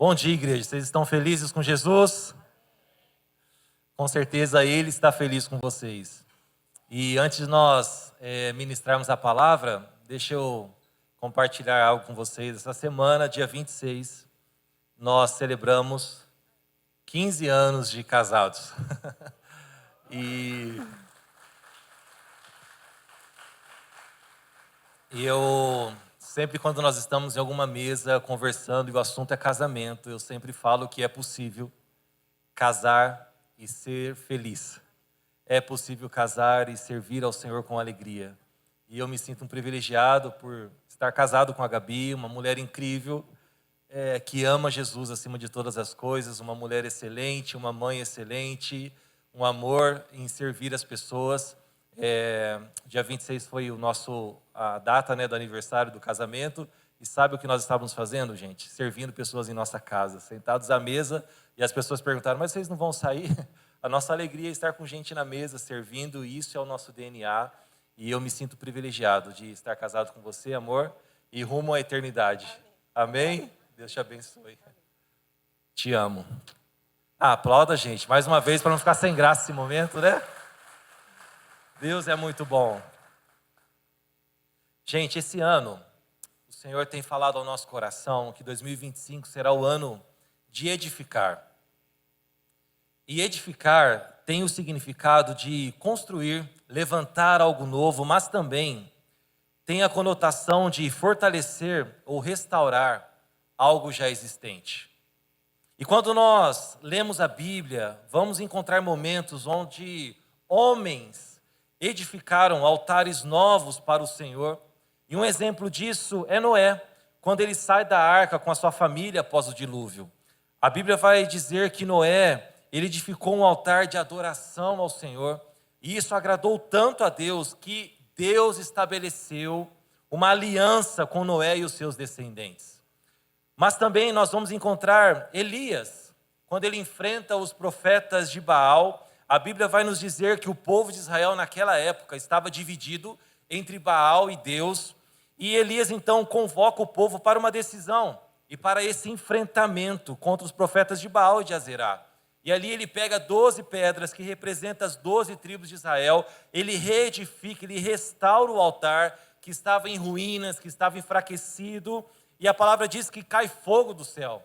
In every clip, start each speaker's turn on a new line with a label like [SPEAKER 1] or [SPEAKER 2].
[SPEAKER 1] Bom dia, igreja. Vocês estão felizes com Jesus? Com certeza Ele está feliz com vocês. E antes de nós ministrarmos a palavra, deixa eu compartilhar algo com vocês. Essa semana, dia 26, nós celebramos 15 anos de casados. E eu sempre, quando nós estamos em alguma mesa conversando e o assunto é casamento, eu sempre falo que é possível casar e ser feliz. É possível casar e servir ao Senhor com alegria. E eu me sinto um privilegiado por estar casado com a Gabi, uma mulher incrível, que ama Jesus acima de todas as coisas, uma mulher excelente, uma mãe excelente, um amor em servir as pessoas. Dia 26 foi a data, do aniversário do casamento. E sabe o que nós estávamos fazendo, gente? Servindo pessoas em nossa casa, sentados à mesa, e as pessoas perguntaram, mas vocês não vão sair? A nossa alegria é estar com gente na mesa, servindo, e isso é o nosso DNA. E eu me sinto privilegiado de estar casado com você, amor, e rumo à eternidade. Amém? Deus te abençoe. Te amo. Aplauda, gente, mais uma vez, para não ficar sem graça esse momento, né? Deus é muito bom. Gente, esse ano, o Senhor tem falado ao nosso coração que 2025 será o ano de edificar. E edificar tem o significado de construir, levantar algo novo, mas também tem a conotação de fortalecer ou restaurar algo já existente. E quando nós lemos a Bíblia, vamos encontrar momentos onde homens edificaram altares novos para o Senhor. E um exemplo disso é Noé, quando ele sai da arca com a sua família após o dilúvio. A Bíblia vai dizer que Noé, ele edificou um altar de adoração ao Senhor, e isso agradou tanto a Deus que Deus estabeleceu uma aliança com Noé e os seus descendentes. Mas também nós vamos encontrar Elias, quando ele enfrenta os profetas de Baal. A Bíblia vai nos dizer que o povo de Israel naquela época estava dividido entre Baal e Deus, e Elias então convoca o povo para uma decisão e para esse enfrentamento contra os profetas de Baal e de Azerá. E ali ele pega 12 pedras que representam as 12 tribos de Israel, ele reedifica, ele restaura o altar que estava em ruínas, que estava enfraquecido, e a palavra diz que cai fogo do céu.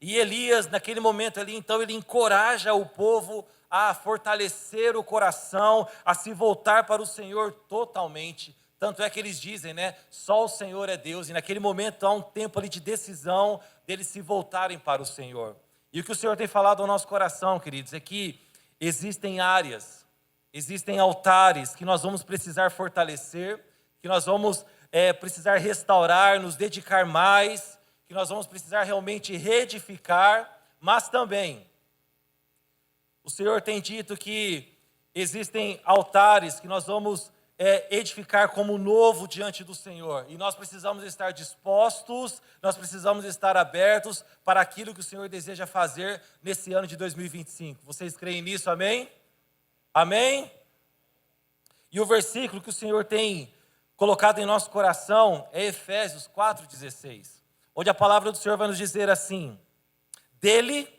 [SPEAKER 1] E Elias, naquele momento ali, então, ele encoraja o povo a fortalecer o coração, a se voltar para o Senhor totalmente. Tanto é que eles dizem, só o Senhor é Deus. E naquele momento há um tempo ali de decisão deles se voltarem para o Senhor. E o que o Senhor tem falado ao nosso coração, queridos, é que existem áreas, existem altares que nós vamos precisar fortalecer, que nós vamos precisar restaurar, nos dedicar mais, que nós vamos precisar realmente reedificar, mas também o Senhor tem dito que existem altares que nós vamos edificar como novo diante do Senhor. E nós precisamos estar dispostos, nós precisamos estar abertos para aquilo que o Senhor deseja fazer nesse ano de 2025. Vocês creem nisso, amém? Amém? E o versículo que o Senhor tem colocado em nosso coração é Efésios 4,16, onde a palavra do Senhor vai nos dizer assim: dele,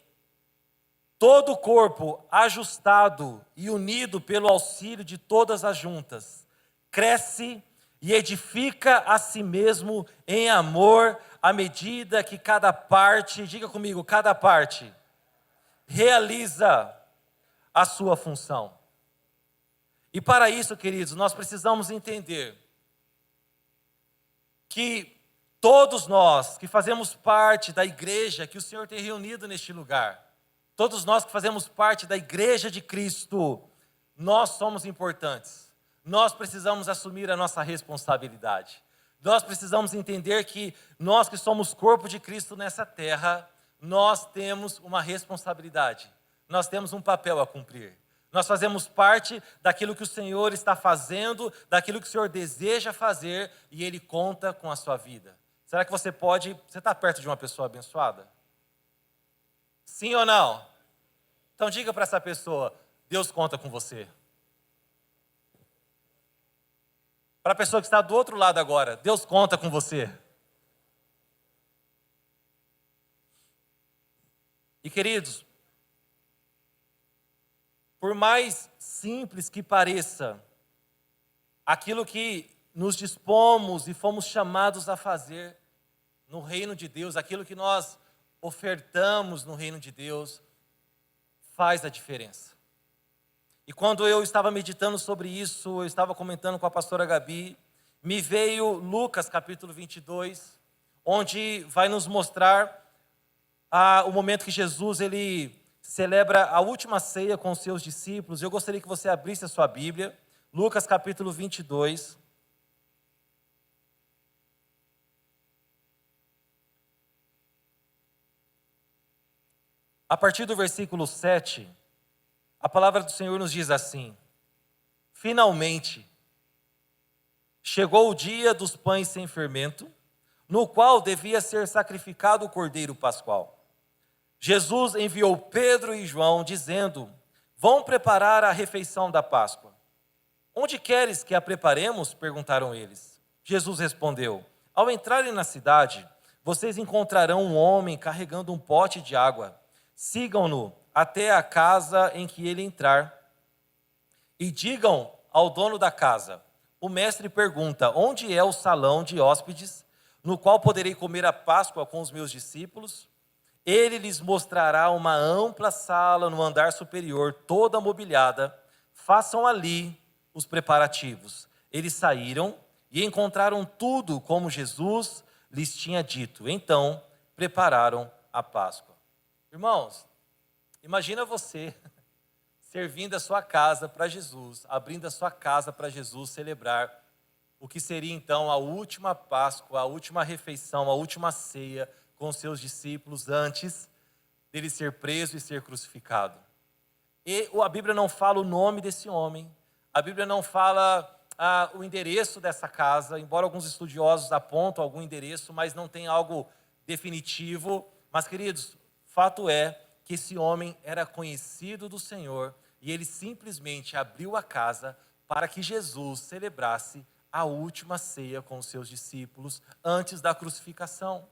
[SPEAKER 1] todo o corpo ajustado e unido pelo auxílio de todas as juntas, cresce e edifica a si mesmo em amor, à medida que cada parte, diga comigo, cada parte, realiza a sua função. E para isso, queridos, nós precisamos entender que todos nós que fazemos parte da igreja que o Senhor tem reunido neste lugar, todos nós que fazemos parte da igreja de Cristo, nós somos importantes. Nós precisamos assumir a nossa responsabilidade. Nós precisamos entender que nós que somos corpo de Cristo nessa terra, nós temos uma responsabilidade. Nós temos um papel a cumprir. Nós fazemos parte daquilo que o Senhor está fazendo, daquilo que o Senhor deseja fazer, e Ele conta com a sua vida. Será que você está perto de uma pessoa abençoada? Sim ou não? Então diga para essa pessoa: Deus conta com você. Para a pessoa que está do outro lado agora: Deus conta com você. queridos, por mais simples que pareça, aquilo que nos dispomos e fomos chamados a fazer no reino de Deus, aquilo que nós ofertamos no reino de Deus, faz a diferença. E quando eu estava meditando sobre isso, eu estava comentando com a pastora Gabi, me veio Lucas capítulo 22, onde vai nos mostrar o momento que Jesus ele celebra a última ceia com os seus discípulos. Eu gostaria que você abrisse a sua Bíblia, Lucas capítulo 22. A partir do versículo 7, a palavra do Senhor nos diz assim: finalmente, chegou o dia dos pães sem fermento, no qual devia ser sacrificado o cordeiro pascual. Jesus enviou Pedro e João, dizendo: vão preparar a refeição da Páscoa. Onde queres que a preparemos? Perguntaram eles. Jesus respondeu: ao entrarem na cidade, vocês encontrarão um homem carregando um pote de água. Sigam-no até a casa em que ele entrar. E digam ao dono da casa: o mestre pergunta, onde é o salão de hóspedes, no qual poderei comer a Páscoa com os meus discípulos? Ele lhes mostrará uma ampla sala no andar superior, toda mobiliada. Façam ali os preparativos. Eles saíram e encontraram tudo como Jesus lhes tinha dito. Então, prepararam a Páscoa. Irmãos, imagina você servindo a sua casa para Jesus, abrindo a sua casa para Jesus celebrar o que seria então a última Páscoa, a última refeição, a última ceia com os seus discípulos antes dele ser preso e ser crucificado. E a Bíblia não fala o nome desse homem, a Bíblia não fala o endereço dessa casa, embora alguns estudiosos apontam algum endereço, mas não tem algo definitivo. Mas, queridos, fato é que esse homem era conhecido do Senhor e ele simplesmente abriu a casa para que Jesus celebrasse a última ceia com os seus discípulos antes da crucificação.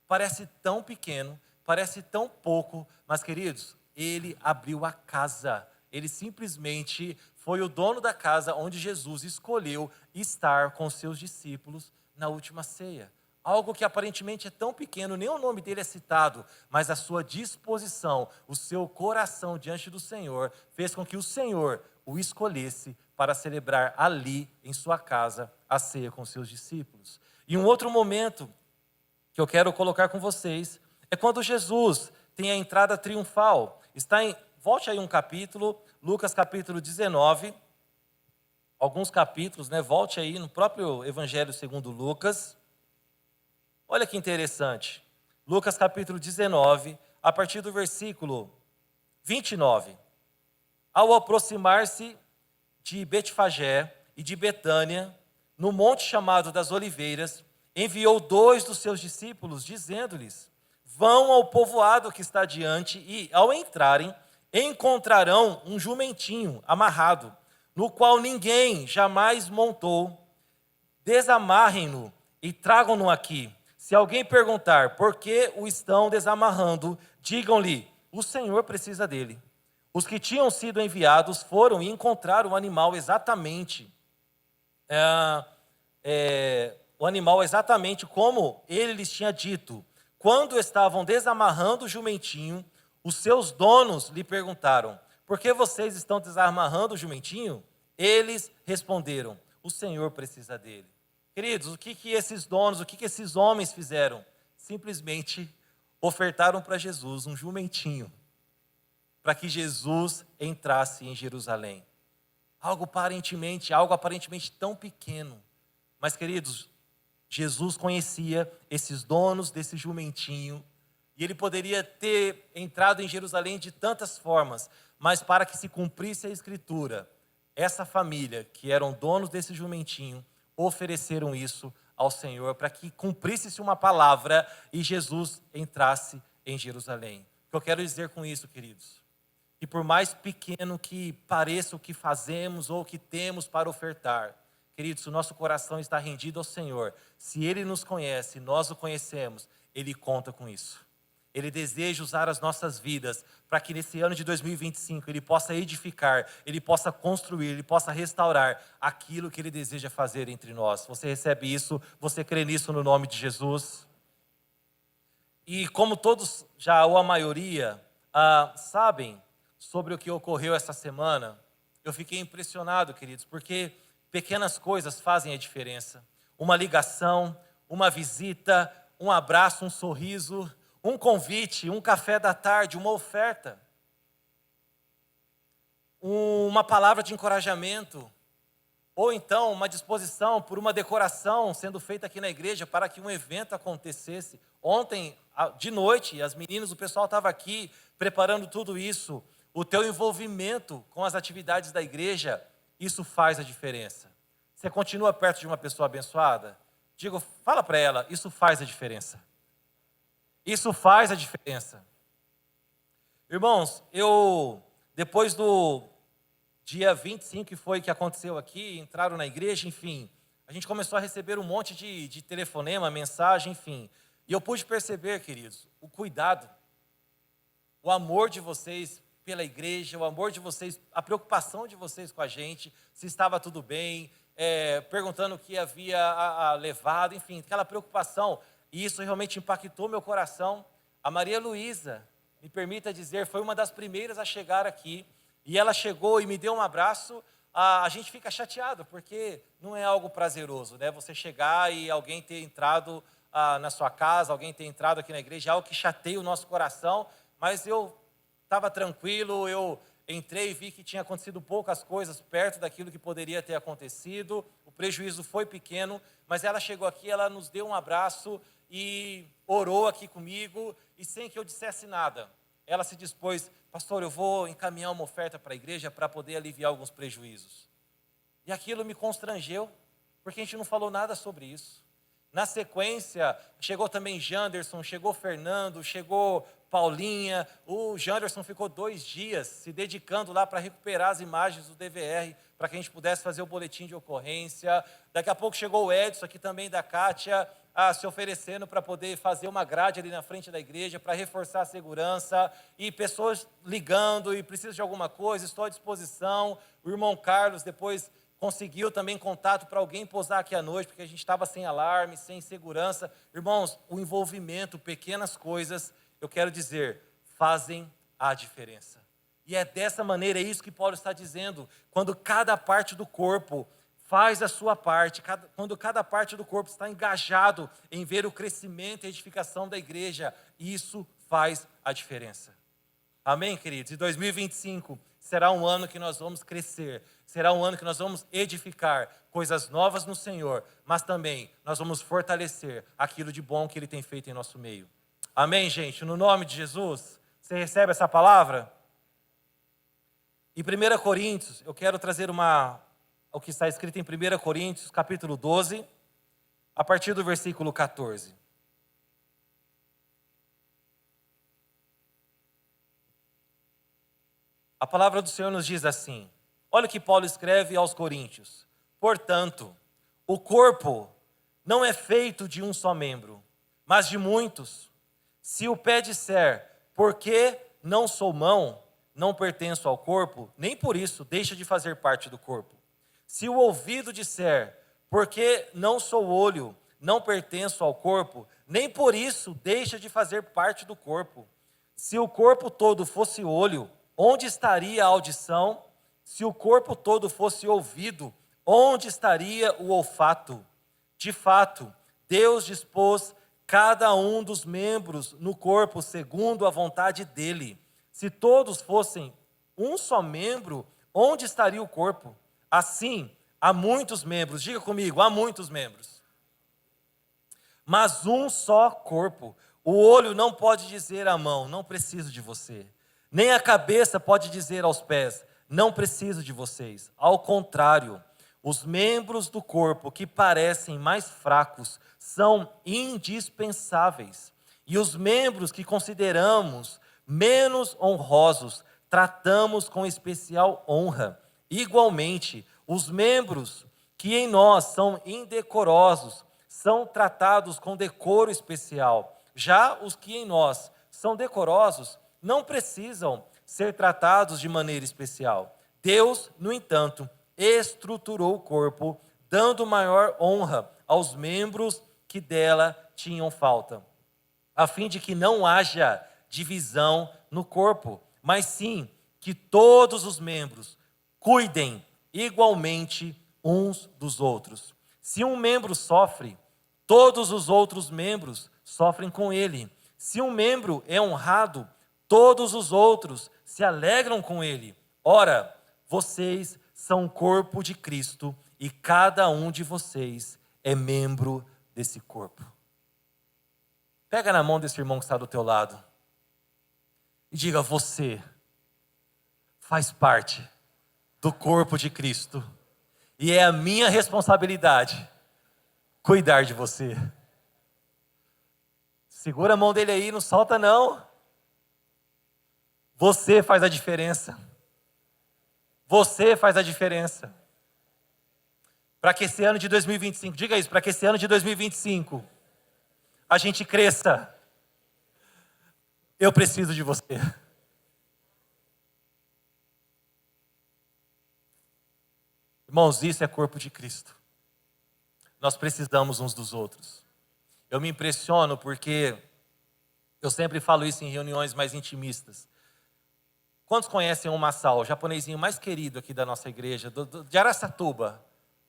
[SPEAKER 1] Parece tão pequeno, parece tão pouco, mas, queridos, ele abriu a casa. Ele simplesmente foi o dono da casa onde Jesus escolheu estar com seus discípulos na última ceia. Algo que aparentemente é tão pequeno, nem o nome dele é citado, mas a sua disposição, o seu coração diante do Senhor, fez com que o Senhor o escolhesse para celebrar ali, em sua casa, a ceia com seus discípulos. E um outro momento que eu quero colocar com vocês é quando Jesus tem a entrada triunfal. Volte aí um capítulo, Lucas capítulo 19, alguns capítulos, volte aí no próprio Evangelho segundo Lucas. Olha que interessante, Lucas capítulo 19, a partir do versículo 29. Ao aproximar-se de Betfagé e de Betânia, no monte chamado das Oliveiras, enviou 2 dos seus discípulos, dizendo-lhes: vão ao povoado que está diante e, ao entrarem, encontrarão um jumentinho amarrado, no qual ninguém jamais montou. Desamarrem-no e tragam-no aqui. Se alguém perguntar por que o estão desamarrando, digam-lhe: o Senhor precisa dele. Os que tinham sido enviados foram e encontraram o animal exatamente como ele lhes tinha dito. Quando estavam desamarrando o jumentinho, os seus donos lhe perguntaram: por que vocês estão desamarrando o jumentinho? Eles responderam: o Senhor precisa dele. Queridos, o que esses donos, o que esses homens fizeram? Simplesmente ofertaram para Jesus um jumentinho, para que Jesus entrasse em Jerusalém. Algo aparentemente tão pequeno. Mas, queridos, Jesus conhecia esses donos desse jumentinho, e ele poderia ter entrado em Jerusalém de tantas formas, mas para que se cumprisse a Escritura, essa família, que eram donos desse jumentinho, ofereceram isso ao Senhor, para que cumprisse-se uma palavra e Jesus entrasse em Jerusalém. O que eu quero dizer com isso, queridos? Que por mais pequeno que pareça o que fazemos ou o que temos para ofertar, queridos, se o nosso coração está rendido ao Senhor, se Ele nos conhece, nós o conhecemos, Ele conta com isso. Ele deseja usar as nossas vidas para que nesse ano de 2025 Ele possa edificar, Ele possa construir, Ele possa restaurar aquilo que Ele deseja fazer entre nós. Você recebe isso? Você crê nisso no nome de Jesus? E como todos já, ou a maioria, sabem sobre o que ocorreu essa semana, eu fiquei impressionado, queridos, porque pequenas coisas fazem a diferença. Uma ligação, uma visita, um abraço, um sorriso, um convite, um café da tarde, uma oferta, uma palavra de encorajamento, ou então uma disposição por uma decoração sendo feita aqui na igreja para que um evento acontecesse. Ontem, de noite, as meninas, o pessoal estava aqui preparando tudo isso. O teu envolvimento com as atividades da igreja, isso faz a diferença. Você continua perto de uma pessoa abençoada? Fala para ela, isso faz a diferença. Isso faz a diferença. Irmãos, depois do dia 25, que foi que aconteceu aqui, entraram na igreja, enfim, a gente começou a receber um monte de telefonema, mensagem, enfim. E eu pude perceber, queridos, o cuidado, o amor de vocês pela igreja, o amor de vocês, a preocupação de vocês com a gente, se estava tudo bem, perguntando o que havia levado, enfim, aquela preocupação. E isso realmente impactou meu coração. A Maria Luísa, me permita dizer, foi uma das primeiras a chegar aqui. E ela chegou e me deu um abraço. A gente fica chateado, porque não é algo prazeroso, né? Você chegar e alguém ter entrado na sua casa, alguém ter entrado aqui na igreja, é algo que chateia o nosso coração. Mas eu estava tranquilo, eu entrei e vi que tinha acontecido poucas coisas perto daquilo que poderia ter acontecido. O prejuízo foi pequeno, mas ela chegou aqui, ela nos deu um abraço e orou aqui comigo, e sem que eu dissesse nada, ela se dispôs: pastor, eu vou encaminhar uma oferta para a igreja para poder aliviar alguns prejuízos. E aquilo me constrangeu, porque a gente não falou nada sobre isso. Na sequência, chegou também Janderson, chegou Fernando, chegou Paulinha. O Janderson ficou 2 dias se dedicando lá para recuperar as imagens do DVR, para que a gente pudesse fazer o boletim de ocorrência. Daqui a pouco chegou o Edson, aqui também da Kátia, se oferecendo para poder fazer uma grade ali na frente da igreja, para reforçar a segurança. E pessoas ligando e precisam de alguma coisa, estou à disposição. O irmão Carlos depois conseguiu também contato para alguém pousar aqui à noite, porque a gente estava sem alarme, sem segurança. Irmãos, o envolvimento, pequenas coisas, eu quero dizer, fazem a diferença. E é dessa maneira, é isso que Paulo está dizendo, quando cada parte do corpo faz a sua parte, quando cada parte do corpo está engajado em ver o crescimento e a edificação da igreja, isso faz a diferença. Amém, queridos? E 2025 será um ano que nós vamos crescer, será um ano que nós vamos edificar coisas novas no Senhor, mas também nós vamos fortalecer aquilo de bom que Ele tem feito em nosso meio. Amém, gente? No nome de Jesus, você recebe essa palavra? Em 1 Coríntios, eu quero trazer o que está escrito em 1 Coríntios, capítulo 12, a partir do versículo 14. A palavra do Senhor nos diz assim, olha o que Paulo escreve aos Coríntios: portanto, o corpo não é feito de um só membro, mas de muitos. Se o pé disser, porque não sou mão, não pertenço ao corpo, nem por isso deixa de fazer parte do corpo. Se o ouvido disser, porque não sou olho, não pertenço ao corpo, nem por isso deixa de fazer parte do corpo. Se o corpo todo fosse olho, onde estaria a audição? Se o corpo todo fosse ouvido, onde estaria o olfato? De fato, Deus dispôs cada um dos membros no corpo segundo a vontade dele. Se todos fossem um só membro, onde estaria o corpo? Assim, há muitos membros, diga comigo, há muitos membros, mas um só corpo. O olho não pode dizer à mão, não preciso de você. Nem a cabeça pode dizer aos pés, não preciso de vocês. Ao contrário, os membros do corpo que parecem mais fracos são indispensáveis. E os membros que consideramos menos honrosos, tratamos com especial honra. Igualmente, os membros que em nós são indecorosos, são tratados com decoro especial. Já os que em nós são decorosos não precisam ser tratados de maneira especial. Deus, no entanto, estruturou o corpo, dando maior honra aos membros que dela tinham falta, a fim de que não haja divisão no corpo, mas sim que todos os membros cuidem igualmente uns dos outros. Se um membro sofre, todos os outros membros sofrem com ele. Se um membro é honrado, todos os outros se alegram com ele. Ora, vocês são o corpo de Cristo e cada um de vocês é membro desse corpo. Pega na mão desse irmão que está do teu lado e diga: você faz parte do corpo de Cristo e é a minha responsabilidade cuidar de você. Segura a mão dele aí, não solta não. Você faz a diferença. Você faz a diferença. Para que esse ano de 2025, diga isso, para que esse ano de 2025 a gente cresça. Eu preciso de você. Irmãos, isso é corpo de Cristo. Nós precisamos uns dos outros. Eu me impressiono porque eu sempre falo isso em reuniões mais intimistas. Quantos conhecem o Massal, o japonesinho mais querido aqui da nossa igreja, de Araçatuba,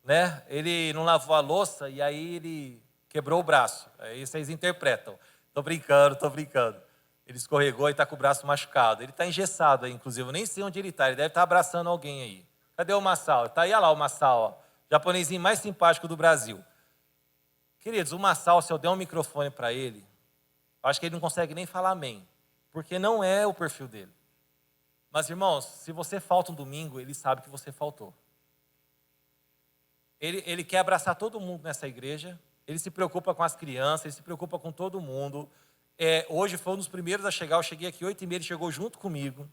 [SPEAKER 1] né? Ele não lavou a louça e aí ele quebrou o braço. Aí vocês interpretam. Tô brincando. Ele escorregou e está com o braço machucado. Ele está engessado aí, inclusive. Eu nem sei onde ele está. Ele deve estar abraçando alguém aí. Cadê o Massal? Está aí, olha lá o Massal, ó. Japonesinho mais simpático do Brasil. Queridos, o Massal, se eu der um microfone para ele, eu acho que ele não consegue nem falar amém, porque não é o perfil dele. Mas, irmãos, se você falta um domingo, ele sabe que você faltou. Ele quer abraçar todo mundo nessa igreja, ele se preocupa com as crianças, ele se preocupa com todo mundo. Hoje foi um dos primeiros a chegar, eu cheguei aqui 8h30, ele chegou junto comigo.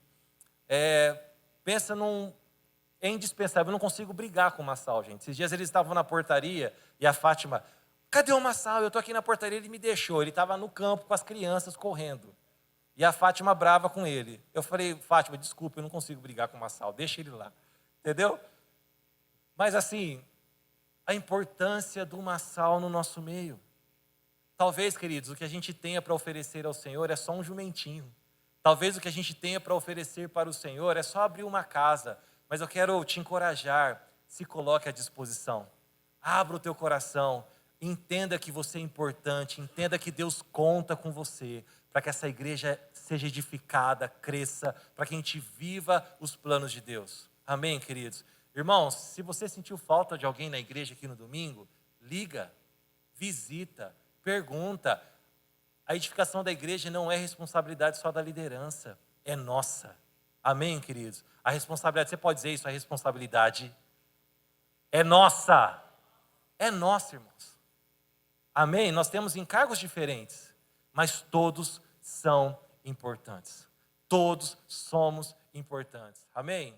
[SPEAKER 1] Pensa num... É indispensável, eu não consigo brigar com o Massal, gente. Esses dias eles estavam na portaria e a Fátima... Cadê o Massal? Eu estou aqui na portaria, ele me deixou. Ele estava no campo com as crianças correndo. E a Fátima brava com ele. Eu falei: Fátima, desculpa, eu não consigo brigar com o Massal, deixa ele lá. Entendeu? Mas assim, a importância do Massal no nosso meio. Talvez, queridos, o que a gente tenha para oferecer ao Senhor é só um jumentinho. Talvez o que a gente tenha para oferecer para o Senhor é só abrir uma casa. Mas eu quero te encorajar, se coloque à disposição. Abra o teu coração. Entenda que você é importante, entenda que Deus conta com você, para que essa igreja seja edificada, cresça, para que a gente viva os planos de Deus. Amém, queridos? Irmãos, se você sentiu falta de alguém na igreja aqui no domingo, liga, visita, pergunta. A edificação da igreja não é responsabilidade só da liderança, é nossa. Amém, queridos? A responsabilidade, você pode dizer isso, a responsabilidade é nossa. É nossa, irmãos. Amém? Nós temos encargos diferentes, mas todos são importantes. Todos somos importantes. Amém?